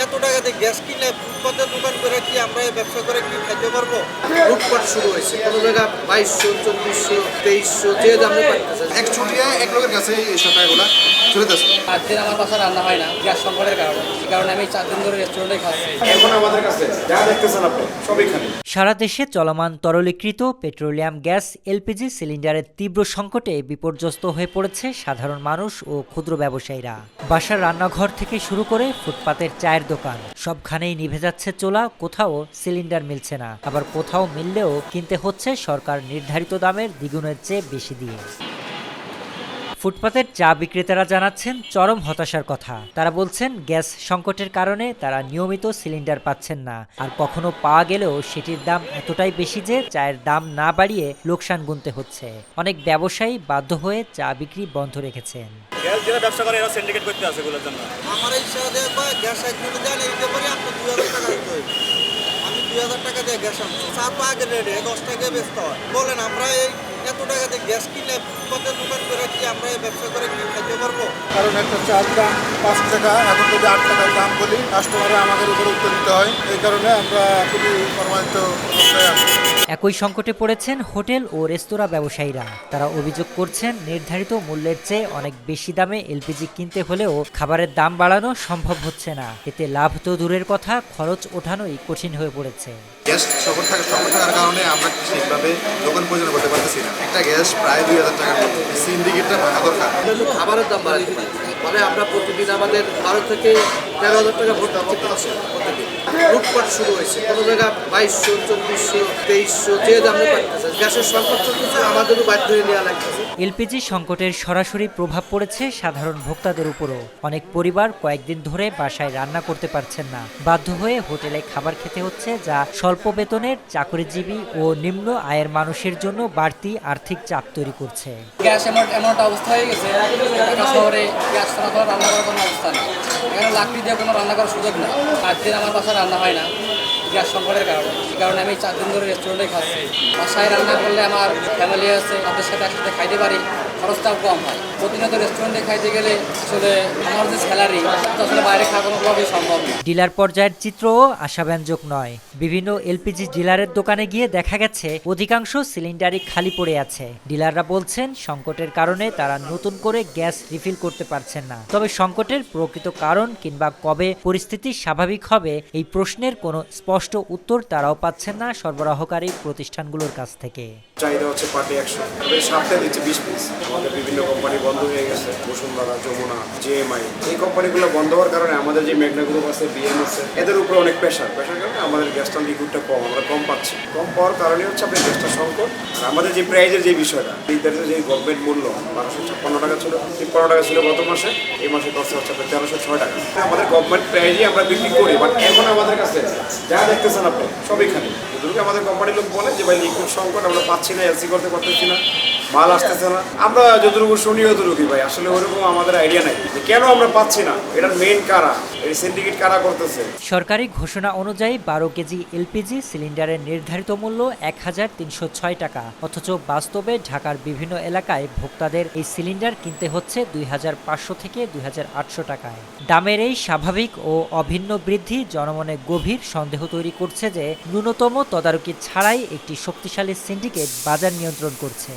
এত টাকা দিয়ে গ্যাস কিনে ফুটপাতের দোকান করে কি আমরা এই ব্যবসা করে কি খাইতে পারবো? লুটপাট শুরু হয়েছে, কোনো জায়গা 2200, 2400, 2300 যে দামে পাইতেছে। এক ছুটিয়া এক লোকের কাছে এই টাকাগুলো চলেতেছে। 8 দিন আমার বাসা রান্না হয় না গ্যাস সংকটের কারণে। এই কারণে আমি 4 দিন ধরে রেস্টুরেন্টে খাচ্ছি। এখন আমাদের কাছে যা দেখতেছেন আপনি সবই খালি। সারা দেশে চলমান তরলীকৃত পেট্রোলিয়াম গ্যাস এলপিজি সিলিন্ডারের তীব্র সংকটে বিপর্যস্ত হয়ে পড়েছে সাধারণ মানুষ ও ক্ষুদ্র ব্যবসায়ীরা। বাসার রান্নাঘর থেকে শুরু করে ফুটপাতের চায়ের দোকান সবখানেই নিভে যাচ্ছে চুলা, কোথাও সিলিন্ডার মিলছে না, আবার কোথাও মিললেও কিনতে হচ্ছে সরকার নির্ধারিত দামের দ্বিগুণের চেয়ে বেশি দিয়ে। ফুটপাতের চা বিক্রেতারা জানাচ্ছেন চরম হতাশার কথা। তারা বলছেন গ্যাস সংকটের কারণে তারা নিয়মিত সিলিন্ডার পাচ্ছেন না, আর কখনো পাওয়া গেলেও সেটির দাম এতটাই বেশি যে চায়ের দাম না বাড়িয়ে লোকসান গুনতে হচ্ছে। অনেক ব্যবসায়ী বাধ্য হয়ে চা বিক্রি বন্ধ রেখেছেন। যারা ব্যবসা করে এরা সিন্ডিকেট করতে আছে এগুলোর জন্য। আমার ইচ্ছা দিয়ে গ্যাস একদিনে দেন এইতে পারি আপনি 2000 টাকা দিতে হইবে। আমি 2000 টাকা দিয়ে গ্যাস আনছি, চা তো আগের রেটে 10 টাকা বেচতে হয়। বলেন আমরা এই এত টাকা দিয়ে গ্যাস কিনে ফুটপাতের দোকান করে কি আমরা এই ব্যবসা করে কি খাইতে পারবো? কারণ একটা চার দাম 5 টাকা, এখন যদি 8 টাকার দাম বলি কাস্টমাররা আমাদের উপর উত্তর দিতে হয়। এই কারণে আমরা খুবই প্রমাণিত অবস্থায় আছি। একই সংকটে পড়েছেন হোটেল ও রেস্তোরাঁ ব্যবসায়ীরা। তারা অভিযোগ করছেন নির্ধারিত মূল্যের চেয়ে অনেক বেশি দামে এলপিজি কিনতে হলেও খাবারের দাম বাড়ানো সম্ভব হচ্ছে না। এতে লাভ তো দূরের কথা, খরচ ওঠানোই কঠিন হয়ে পড়েছে। গ্যাস সংকট থাকার কারণে আমরা ঠিকভাবে দোকান পরিচালনা করতে পারতেছি না। একটা গ্যাস প্রায় 2000 টাকার মতো, সিন্ডিকেটটা ভাঙা দরকার। খাবারের দাম বাড়াতে পারি, ফলে আমরা প্রতিদিন আমাদের 12 থেকে 13,000 টাকা ভর্তি করতে প্রতিদিন। লুটপাট শুরু হয়েছে, কোনো জায়গা 2200, 2400, 2300 যে দামে পাইতেছে। গ্যাসের সংকট চলতেছে, আমাদেরও বাধ্য হয়ে নেওয়া লাগতেছে। এলপিজি সংকটের সরাসরি প্রভাব পড়েছে সাধারণ ভোক্তাদের উপরও। অনেক পরিবার কয়েকদিন ধরে বাসায় রান্না করতে পারছেন না, বাধ্য হয়ে হোটেলে খাবার খেতে হচ্ছে, যা স্বল্প বেতনের চাকরিজীবী ও নিম্ন আয়ের মানুষের জন্য বাড়তি আর্থিক চাপ তৈরি করছে। গ্যাস এমন একটা অবস্থা হয়ে গেছে, ঢাকা শহরে গ্যাস ছাড়া তো রান্না করার কোনো অবস্থা নেই। এখানে লাকড়ি দিয়ে কোনো রান্না করার সুযোগ নেই। 8 দিন আমার বাসা রান্না হয় না গ্যাস সংকটের কারণে। এই কারণে আমি 4 দিন ধরে রেস্টুরেন্টে খাচ্ছি। বাসায় রান্না করলে আমার ফ্যামিলি আছে, তাদের সাথে একসাথে খাইতে পারি, খরচটাও কম হয়। প্রতিনিয়ত রেস্টুরেন্টে খাইতে গেলে আসলে আমার যে স্যালারি আসলে বাইরে খাওয়া কোনোভাবেই সম্ভব না। ডিলার পর্যায়ের চিত্রও আশাব্যঞ্জক নয়। বিভিন্ন এলপিজি ডিলারের দোকানে গিয়ে দেখা গেছে অধিকাংশ সিলিন্ডারই খালি পড়ে আছে। ডিলাররা বলছেন সংকটের কারণে তারা নতুন করে গ্যাস রিফিল করতে পারছেন না। তবে সংকটের প্রকৃত কারণ কিংবা কবে পরিস্থিতি স্বাভাবিক হবে এই প্রশ্নের কোনো স্পষ্ট উত্তর তারাও পাচ্ছেন না সরবরাহকারী প্রতিষ্ঠানগুলোর কাছ থেকে। চাহিদা হচ্ছে পার্টি 100, সপ্তাহে দিচ্ছে 20 পিস। আমাদের বিভিন্ন কোম্পানি বন্ধ হয়ে গেছে, বসুন্ধরা, যমুনা, জেএমআই। এই কোম্পানিগুলো বন্ধ হওয়ার কারণে আমাদের যে মেঘনা গ্রুপ আছে, বিএম আছে, এদের উপরে অনেক প্রেশার কারণে আমাদের গ্যাসটা লিকুইডটা কম, আমরা কম পাচ্ছি। কম পাওয়ার কারণে হচ্ছে আপনার গ্যাসটা সংকট। আর আমাদের যে প্রাইজের যে বিষয়টা, নির্ধারিত যে গভর্নমেন্ট মূল্য 1256 টাকা ছিল, 53 টাকা ছিল গত মাসে, এই মাসে খরচা হচ্ছে আপনার 1306 টাকা। আমাদের গভর্নমেন্ট প্রাইজে আমরা বিক্রি করি, বাট এখন আমাদের কাছে যা দেখতেছেন আপনি সবই খালি। যতটুকু আমাদের কোম্পানির লোক বলে যে ভাই লিকুইড সংকট, আমরা পাচ্ছি না, এলসি করতে পারতেছি না, মাল আসতেছে না। আমরা যতটুকু শুনি অতটুকুই ভাই, আসলে ওরকম আমাদের আইডিয়া নাই যে কেন আমরা পাচ্ছি না, এটার মেইন কারা, এই সিন্ডিকেট কারা করতেছে। সরকারি ঘোষণা অনুযায়ী 12 কেজি এলপিজি সিলিন্ডারের নির্ধারিত মূল্য 1306 টাকা, অথচ বাস্তবে ঢাকার বিভিন্ন এলাকায় ভোক্তাদের এই সিলিন্ডার কিনতে হচ্ছে 2500 থেকে 2800 টাকায়। দামের এই স্বাভাবিক ও অভিন্ন বৃদ্ধি জনমনে গভীর সন্দেহ তৈরি করছে যে ন্যূনতম তদারকি ছাড়াই একটি শক্তিশালী সিন্ডিকেট বাজার নিয়ন্ত্রণ করছে।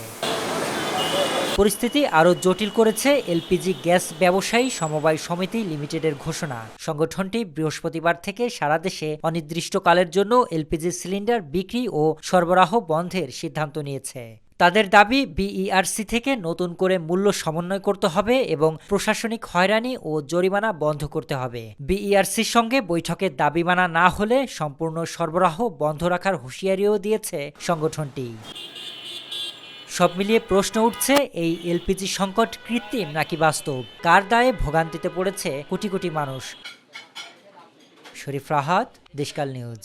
পরিস্থিতি আরও জটিল করেছে এলপিজি গ্যাস ব্যবসায়ী সমবায় সমিতি লিমিটেডের ঘোষণা। সংগঠনটি বৃহস্পতিবার থেকে সারা দেশে অনির্দিষ্টকালের জন্য এলপিজি সিলিন্ডার বিক্রি ও সরবরাহ বন্ধের সিদ্ধান্ত নিয়েছে। তাদের দাবি, বিইআরসি থেকে নতুন করে মূল্য সমন্বয় করতে হবে এবং প্রশাসনিক হয়রানি ও জরিমানা বন্ধ করতে হবে। বিইআরসির সঙ্গে বৈঠকে দাবি মানা না হলে সম্পূর্ণ সরবরাহ বন্ধ রাখার হুঁশিয়ারিও দিয়েছে সংগঠনটি। সব মিলিয়ে প্রশ্ন উঠছে, এই এলপিজি সংকট কৃত্রিম নাকি বাস্তব? কার দায়ে ভোগান্তিতে পড়েছে কোটি কোটি মানুষ? শরীফ রাহাত, দেশকাল নিউজ।